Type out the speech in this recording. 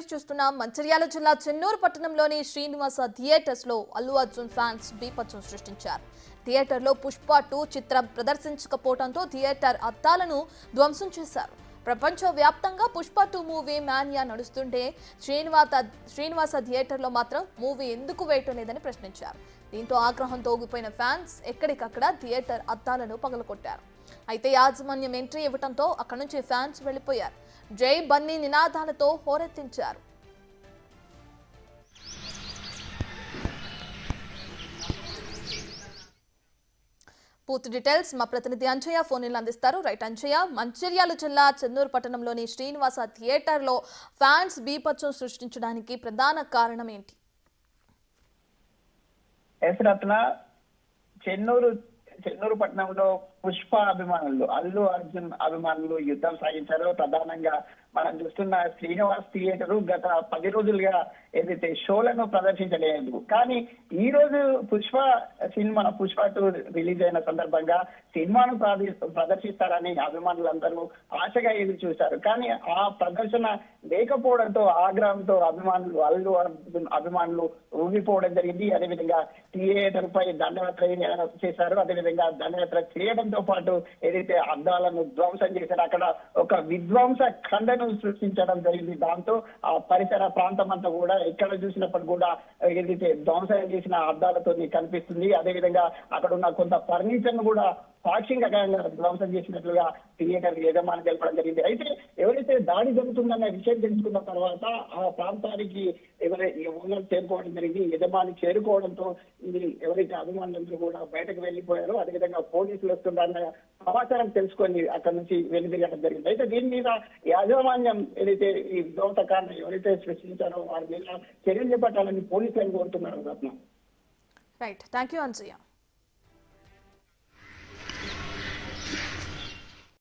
Updates చూస్తున్నాం. మంచిర్యాల జిల్లా చెన్నూరు పట్టణంలోని శ్రీనివాస థియేటర్స్ లో అల్లు అర్జున్ ఫ్యాన్స్ బీభత్సం సృష్టించారు. థియేటర్లో పుష్ప 2 చిత్రం ప్రదర్శించకపోవడంతో థియేటర్ అద్దాలను ధ్వంసం చేశారు. ప్రపంచ వ్యాప్తంగా పుష్ప 2 మూవీ మానియా నడుస్తుంటే శ్రీనివాస థియేటర్లో మాత్రం మూవీ ఎందుకు వేయటం లేదని ప్రశ్నించారు. దీంతో ఆగ్రహంతో ఊగిపోయిన ఫ్యాన్స్ ఎక్కడికక్కడ థియేటర్ అద్దాలను పగలగొట్టారు. అయితే యాజమాన్యం ఎంట్రీ ఇవ్వడంతో అక్కడి నుంచి ఫ్యాన్స్ వెళ్లిపోయారు. జై బన్నీ నినాదాలతో హోరెత్తించారు. పూర్తి డీటెయిల్స్ మా ప్రతినిధి అంజయ్య ఫోన్లు అందిస్తారు. రైట్ అంజయ్య, మంచిర్యాల జిల్లా చెన్నూరు పట్టణంలోని శ్రీనివాస థియేటర్లో ఫ్యాన్స్ బీభత్సం సృష్టించడానికి ప్రధాన కారణం ఏంటి? చెన్నూరు పట్టణంలో పుష్ప అభిమానులు, అల్లు అర్జున్ అభిమానులు యుద్ధం సాగించారు. ప్రధానంగా మనం చూస్తున్న శ్రీనివాస్ థియేటర్ గత 10 రోజులుగా ఏదైతే షోలను ప్రదర్శించలేదు. కానీ ఈ రోజు పుష్ప 2 రిలీజ్ అయిన సందర్భంగా సినిమాను ప్రదర్శిస్తారని అభిమానులందరూ ఆశగా ఎదురు చూశారు. కానీ ఆ ప్రదర్శన లేకపోవడంతో ఆగ్రహంతో అల్లు అర్జున్ అభిమానులు ఊగిపోవడం జరిగింది. అదేవిధంగా థియేటర్ పై దండయాత్ర చేశారు. అదేవిధంగా దండయాత్ర చేయడంతో పాటు ఏదైతే అద్దాలను ధ్వంసం చేశారో అక్కడ ఒక విధ్వంస ఖండను సృష్టించడం జరిగింది. దాంతో ఆ పరిసర ప్రాంతం అంతా కూడా ఎక్కడ చూసినప్పుడు కూడా ఏదైతే ధ్వంసం చేసిన అద్దాలతో కనిపిస్తుంది. అదేవిధంగా అక్కడ ఉన్న కొంత ఫర్నిచర్ ను కూడా పాక్షికంగా ధ్వంసం చేసినట్లుగా థియేటర్ యజమాని తెలపడం జరిగింది. అయితే ఎవరైతే దాడి జరుగుతుందన్న విషయం తెలుసుకున్న తర్వాత ఆ ప్రాంతానికి ఓనర్ చేరుకోవడం జరిగింది. యజమాని చేరుకోవడంతో ఇది ఎవరైతే అభిమానులందరూ కూడా బయటకు వెళ్లిపోయారో, అదేవిధంగా పోలీసులు వస్తున్నారన్న సమాచారం తెలుసుకొని అక్కడ నుంచి వెనుదిరగడం జరిగింది. అయితే దీని మీద యాజమాన్యం ఏదైతే ఈ ధ్వంసకాన్ని ఎవరైతే సృష్టించారో వారి మీద చర్యలు చేపట్టాలని పోలీసులను కోరుతున్నారు. Right, thank you Anjaiah.